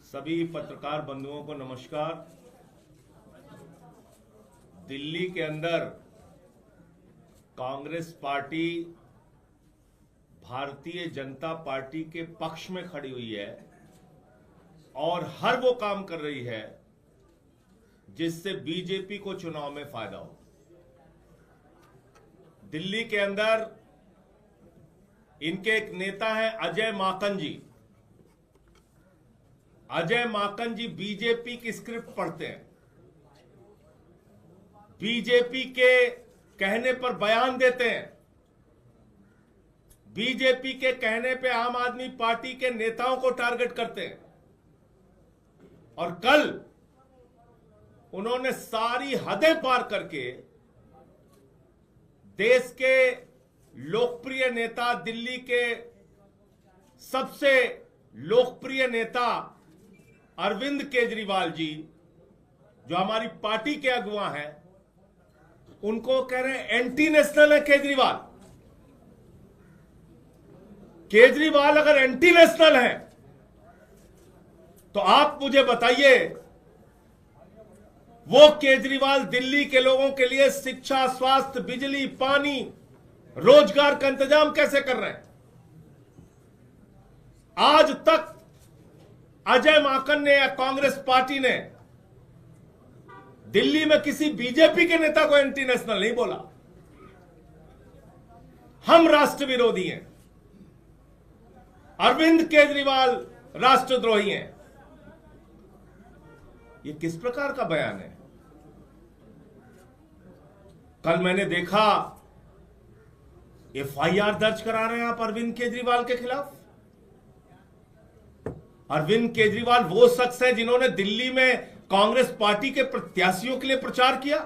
सभी पत्रकार बंधुओं को नमस्कार। दिल्ली के अंदर कांग्रेस पार्टी भारतीय जनता पार्टी के पक्ष में खड़ी हुई है और हर वो काम कर रही है जिससे बीजेपी को चुनाव में फायदा हो। दिल्ली के अंदर इनके एक नेता है अजय माकन जी। अजय माकन जी बीजेपी की स्क्रिप्ट पढ़ते हैं, बीजेपी के कहने पर बयान देते हैं, बीजेपी के कहने पे आम आदमी पार्टी के नेताओं को टारगेट करते हैं। और कल उन्होंने सारी हदें पार करके देश के लोकप्रिय नेता, दिल्ली के सबसे लोकप्रिय नेता अरविंद केजरीवाल जी, जो हमारी पार्टी के अगुवा हैं, उनको कह रहे हैं एंटी नेशनल है केजरीवाल। केजरीवाल अगर एंटी नेशनल है तो आप मुझे बताइए वो केजरीवाल दिल्ली के लोगों के लिए शिक्षा, स्वास्थ्य, बिजली, पानी, रोजगार का इंतजाम कैसे कर रहे हैं? आज तक अजय माकन ने या कांग्रेस पार्टी ने दिल्ली में किसी बीजेपी के नेता को एंटी नेशनल नहीं बोला। हम राष्ट्र विरोधी हैं, अरविंद केजरीवाल राष्ट्रद्रोही हैं। ये किस प्रकार का बयान है? कल मैंने देखा एफआईआर दर्ज करा रहे हैं आप अरविंद केजरीवाल के खिलाफ। अरविंद केजरीवाल वो शख्स है जिन्होंने दिल्ली में कांग्रेस पार्टी के प्रत्याशियों के लिए प्रचार किया।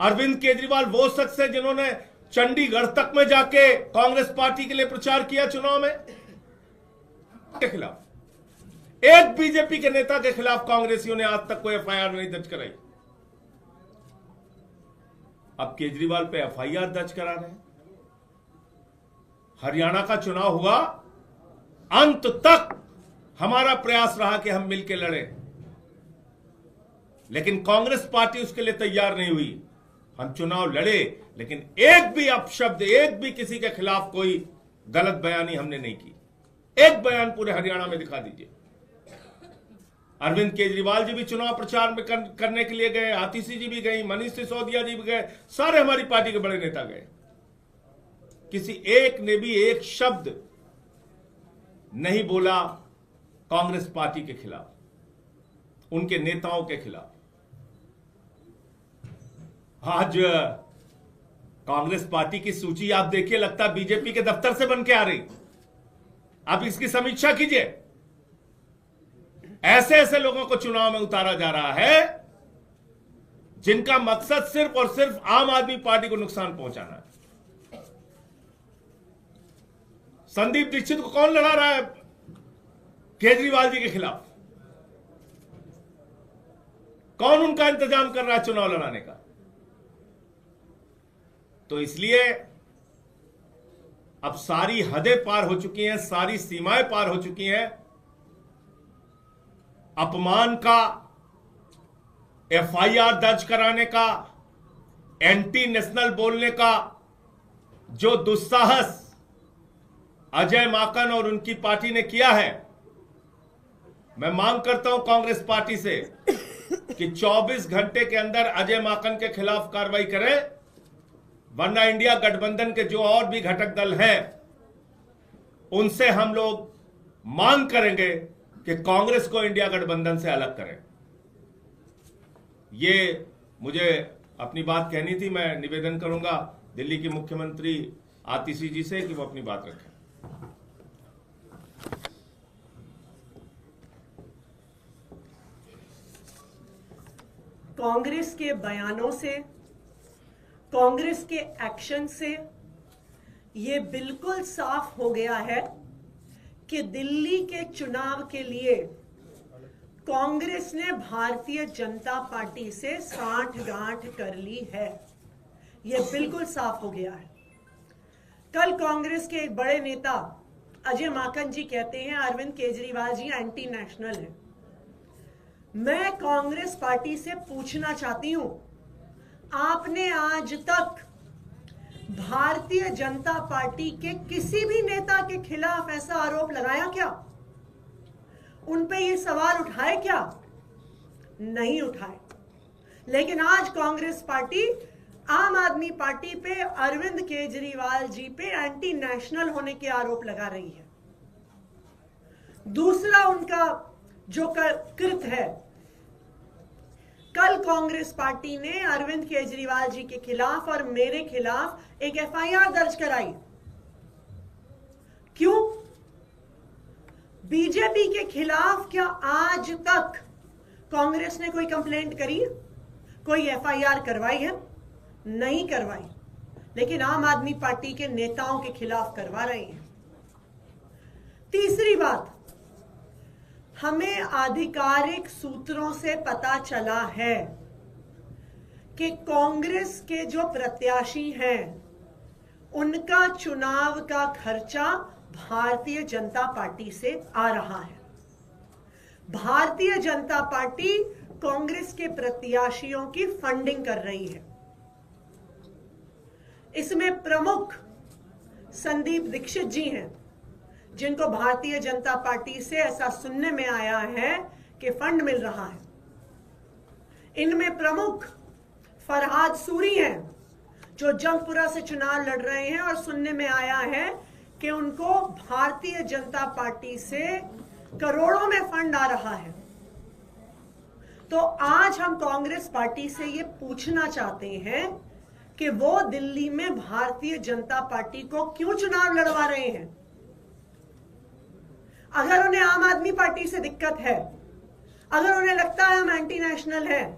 अरविंद केजरीवाल वो शख्स है जिन्होंने चंडीगढ़ तक में जाके कांग्रेस पार्टी के लिए प्रचार किया चुनाव में के खिलाफ। एक बीजेपी के नेता के खिलाफ कांग्रेसियों ने आज तक कोई एफआईआर नहीं दर्ज कराई। अब केजरीवाल पे एफआईआर दर्ज करा रहे हैं। हरियाणा का चुनाव हुआ, अंत तक हमारा प्रयास रहा कि हम मिलकर लड़ें, लेकिन कांग्रेस पार्टी उसके लिए तैयार नहीं हुई। हम चुनाव लड़े, लेकिन एक भी अपशब्द, एक भी किसी के खिलाफ कोई गलत बयानी हमने नहीं की। एक बयान पूरे हरियाणा में दिखा दीजिए। अरविंद केजरीवाल जी भी चुनाव प्रचार में करने के लिए गए, आतिशी जी भी गई, मनीष सिसोदिया जी भी गए, सारे हमारी पार्टी के बड़े नेता गए। किसी एक ने भी एक शब्द नहीं बोला कांग्रेस पार्टी के खिलाफ, उनके नेताओं के खिलाफ। आज कांग्रेस पार्टी की सूची आप देखिए, लगता है बीजेपी के दफ्तर से बन के आ रही। आप इसकी समीक्षा कीजिए। ऐसे ऐसे लोगों को चुनाव में उतारा जा रहा है जिनका मकसद सिर्फ और सिर्फ आम आदमी पार्टी को नुकसान पहुंचाना है। संदीप दीक्षित को कौन लड़ा रहा है केजरीवाल जी के खिलाफ? कौन उनका इंतजाम कर रहा है चुनाव लड़ाने का? तो इसलिए अब सारी हदें पार हो चुकी हैं, सारी सीमाएं पार हो चुकी हैं। अपमान का, एफआईआर दर्ज कराने का, एंटी नेशनल बोलने का जो दुस्साहस अजय माकन और उनकी पार्टी ने किया है, मैं मांग करता हूं कांग्रेस पार्टी से कि 24 घंटे के अंदर अजय माकन के खिलाफ कार्रवाई करें, वरना इंडिया गठबंधन के जो और भी घटक दल हैं उनसे हम लोग मांग करेंगे कि कांग्रेस को इंडिया गठबंधन से अलग करें। ये मुझे अपनी बात कहनी थी। मैं निवेदन करूंगा दिल्ली की मुख्यमंत्री आतिशी जी से कि वो अपनी बात रखें। कांग्रेस के बयानों से, कांग्रेस के एक्शन से ये बिल्कुल साफ हो गया है कि दिल्ली के चुनाव के लिए कांग्रेस ने भारतीय जनता पार्टी से साठगांठ कर ली है। ये बिल्कुल साफ हो गया है। कल कांग्रेस के एक बड़े नेता अजय माकन जी कहते हैं अरविंद केजरीवाल जी एंटी नेशनल है। मैं कांग्रेस पार्टी से पूछना चाहती हूं, आपने आज तक भारतीय जनता पार्टी के किसी भी नेता के खिलाफ ऐसा आरोप लगाया क्या? उन पे ये सवाल उठाए क्या? नहीं उठाए। लेकिन आज कांग्रेस पार्टी आम आदमी पार्टी पे, अरविंद केजरीवाल जी पे एंटी नेशनल होने के आरोप लगा रही है। दूसरा उनका जो कृत है, कल कांग्रेस पार्टी ने अरविंद केजरीवाल जी के खिलाफ और मेरे खिलाफ एक एफआईआर दर्ज कराई। क्यों? बीजेपी के खिलाफ क्या आज तक कांग्रेस ने कोई कंप्लेंट करी, कोई एफआईआर करवाई है? नहीं करवाई। लेकिन आम आदमी पार्टी के नेताओं के खिलाफ करवा रही है। तीसरी बात, हमें आधिकारिक सूत्रों से पता चला है कि कांग्रेस के जो प्रत्याशी हैं उनका चुनाव का खर्चा भारतीय जनता पार्टी से आ रहा है। भारतीय जनता पार्टी कांग्रेस के प्रत्याशियों की फंडिंग कर रही है। इसमें प्रमुख संदीप दीक्षित जी हैं, जिनको भारतीय जनता पार्टी से ऐसा सुनने में आया है कि फंड मिल रहा है। इनमें प्रमुख फरहाद सूरी हैं, जो जंगपुरा से चुनाव लड़ रहे हैं और सुनने में आया है कि उनको भारतीय जनता पार्टी से करोड़ों में फंड आ रहा है। तो आज हम कांग्रेस पार्टी से ये पूछना चाहते हैं कि वो दिल्ली में भारतीय जनता पार्टी को क्यों चुनाव लड़वा रहे हैं? अगर उन्हें आम आदमी पार्टी से दिक्कत है, अगर उन्हें लगता है हम एंटी नेशनल हैं,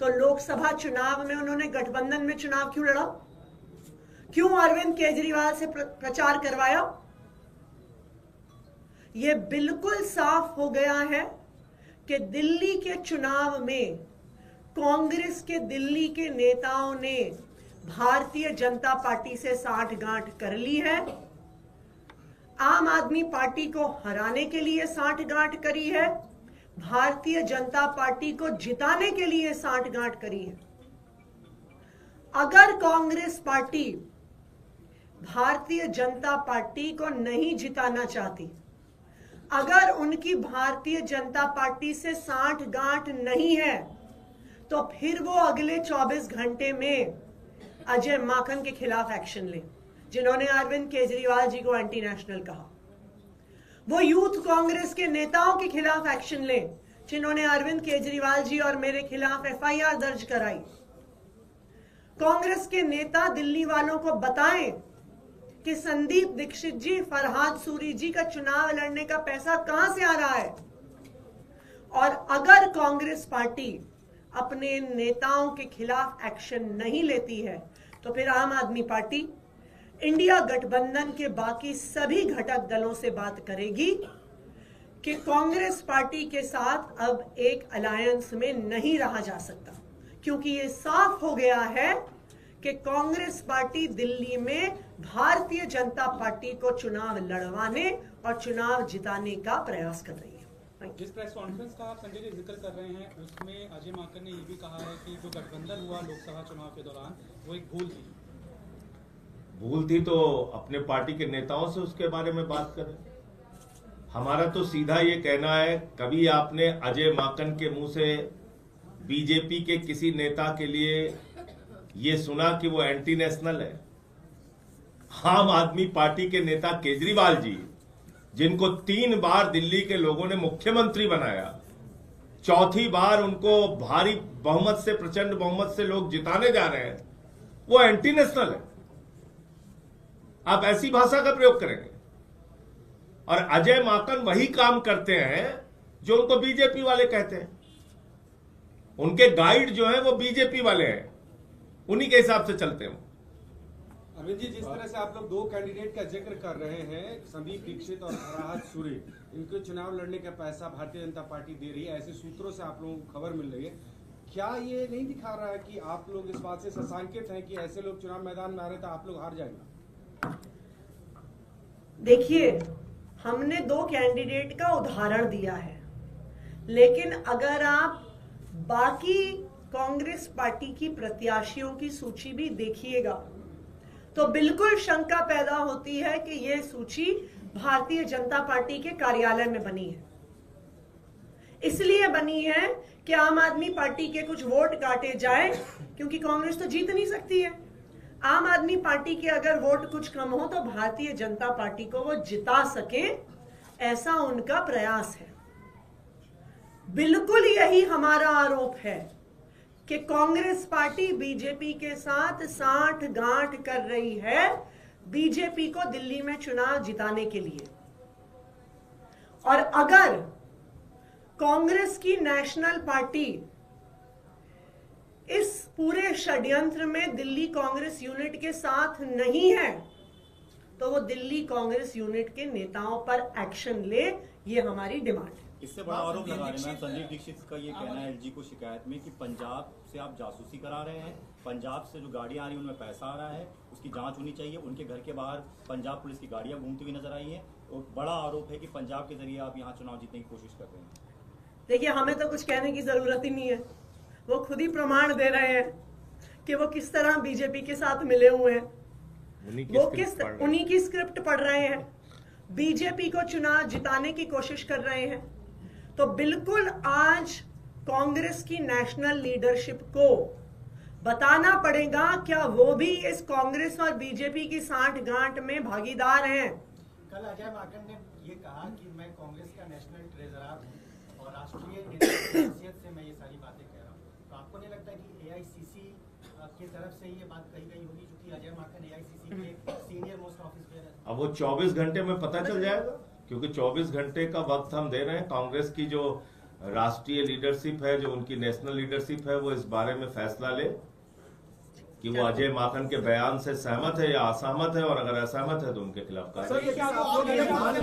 तो लोकसभा चुनाव में उन्होंने गठबंधन में चुनाव क्यों लड़ा? क्यों अरविंद केजरीवाल से प्रचार करवाया? यह बिल्कुल साफ हो गया है कि दिल्ली के चुनाव में कांग्रेस के दिल्ली के नेताओं ने भारतीय जनता पार्टी से साठगांठ कर ली है। आम आदमी पार्टी को हराने के लिए साठगांठ करी है, भारतीय जनता पार्टी को जिताने के लिए साठगांठ करी है। अगर कांग्रेस पार्टी भारतीय जनता पार्टी को नहीं जिताना चाहती, अगर उनकी भारतीय जनता पार्टी से साठगांठ नहीं है, तो फिर वो अगले 24 घंटे में अजय माकन के खिलाफ एक्शन ले, जिन्होंने अरविंद केजरीवाल जी को एंटी नेशनल कहा। वो यूथ कांग्रेस के नेताओं के खिलाफ एक्शन ले, जिन्होंने अरविंद केजरीवाल जी और मेरे खिलाफ एफआईआर दर्ज कराई। कांग्रेस के नेता दिल्ली वालों को बताएं कि संदीप दीक्षित जी, फरहाद सूरी जी का चुनाव लड़ने का पैसा कहां से आ रहा है। और अगर कांग्रेस पार्टी अपने नेताओं के खिलाफ एक्शन नहीं लेती है, तो फिर आम आदमी पार्टी इंडिया गठबंधन के बाकी सभी घटक दलों से बात करेगी कि कांग्रेस पार्टी के साथ अब एक अलायंस में नहीं रहा जा सकता, क्योंकि ये साफ हो गया है कि कांग्रेस पार्टी दिल्ली में भारतीय जनता पार्टी को चुनाव लड़वाने और चुनाव जिताने का प्रयास कर रही है। जिस प्रेस कॉन्फ्रेंस का आप संजय जी जिक्र कर रहे हैं, उसमें अजय माकन ने ये भी कहा है कि जो गठबंधन हुआ लोकसभा चुनाव के दौरान वो एक भूल थी। भूल थी तो अपने पार्टी के नेताओं से उसके बारे में बात करें। हमारा तो सीधा ये कहना है, कभी आपने अजय माकन के मुंह से बीजेपी के किसी नेता के लिए ये सुना कि वो एंटी नेशनल है? आम आदमी पार्टी के नेता केजरीवाल जी, जिनको 3 बार दिल्ली के लोगों ने मुख्यमंत्री बनाया, चौथी बार उनको भारी बहुमत से, प्रचंड बहुमत से लोग जिताने जा रहे हैं, वो एंटी नेशनल है। आप ऐसी भाषा का प्रयोग करेंगे? और अजय माकन वही काम करते हैं जो उनको बीजेपी वाले कहते हैं। उनके गाइड जो हैं वो बीजेपी वाले हैं, उन्हीं के हिसाब से चलते हैं। अमित जी, जिस तरह से आप लोग 2 कैंडिडेट का जिक्र कर रहे हैं, संदीप दीक्षित और फरहाद सूरी, इनको चुनाव लड़ने का पैसा भारतीय जनता पार्टी दे रही है, ऐसे सूत्रों से आप लोगों को खबर मिल रही है। क्या ये नहीं दिखा रहा है कि आप लोग इस बात से सशंकित हैं कि ऐसे लोग चुनाव मैदान में आ रहे तो आप लोग हार जाएंगे? देखिए, हमने 2 कैंडिडेट का उदाहरण दिया है, लेकिन अगर आप बाकी कांग्रेस पार्टी की प्रत्याशियों की सूची भी देखिएगा तो बिल्कुल शंका पैदा होती है कि यह सूची भारतीय जनता पार्टी के कार्यालय में बनी है। इसलिए बनी है कि आम आदमी पार्टी के कुछ वोट काटे जाए, क्योंकि कांग्रेस तो जीत नहीं सकती है। आम आदमी पार्टी के अगर वोट कुछ कम हो तो भारतीय जनता पार्टी को वो जिता सके, ऐसा उनका प्रयास है। बिल्कुल यही हमारा आरोप है कि कांग्रेस पार्टी बीजेपी के साथ साठगांठ कर रही है बीजेपी को दिल्ली में चुनाव जिताने के लिए। और अगर कांग्रेस की नेशनल पार्टी इस पूरे षड्यंत्र में दिल्ली कांग्रेस यूनिट के साथ नहीं है तो वो दिल्ली कांग्रेस यूनिट के नेताओं पर एक्शन ले, ये हमारी डिमांड है। इससे बड़ा आरोप लगा रहे हैं संदीप दीक्षित का ये कहना है एलजी को शिकायत में कि पंजाब से आप जासूसी करा रहे हैं, पंजाब से जो गाड़ियां आ रही हैं उनमें पैसा आ रहा है, उसकी जांच होनी चाहिए। उनके घर के बाहर पंजाब पुलिस की गाड़ियां घूमती हुई नजर आई हैं और बड़ा आरोप है कि पंजाब के जरिए आप यहाँ चुनाव जीतने की कोशिश कर रहे हैं। देखिए, हमें तो कुछ कहने की जरूरत ही नहीं है, वो खुद ही प्रमाण दे रहे हैं कि वो किस तरह बीजेपी के साथ मिले हुए हैं, वो उन्हीं की स्क्रिप्ट पढ़ रहे हैं, बीजेपी को चुनाव जिताने की कोशिश कर रहे हैं। तो बिल्कुल आज कांग्रेस की नेशनल लीडरशिप को बताना पड़ेगा क्या वो भी इस कांग्रेस और बीजेपी की साठगांठ में भागीदार हैं। कल अजय माकन ने ये कहा कि मैं कांग्रेस का नेशनल ट्रेजरर हूं और राष्ट्रीय हैसियत से मैं ये सारी बातें कह रहा हूं। तो आपको नहीं लगता कि एआईसीसी की तरफ से ये बात कही गई होगी, क्योंकि अजय माकन एआईसीसी के सीनियर मोस्ट ऑफिसर है? अब वो 24 घंटे में पता चल जाएगा, क्योंकि 24 घंटे का वक्त हम दे रहे हैं। कांग्रेस की जो राष्ट्रीय लीडरशिप है, जो उनकी नेशनल लीडरशिप है, वो इस बारे में फैसला ले कि वो अजय माकन के बयान से सहमत है या असहमत है, और अगर असहमत है तो उनके खिलाफ कार्रवाई।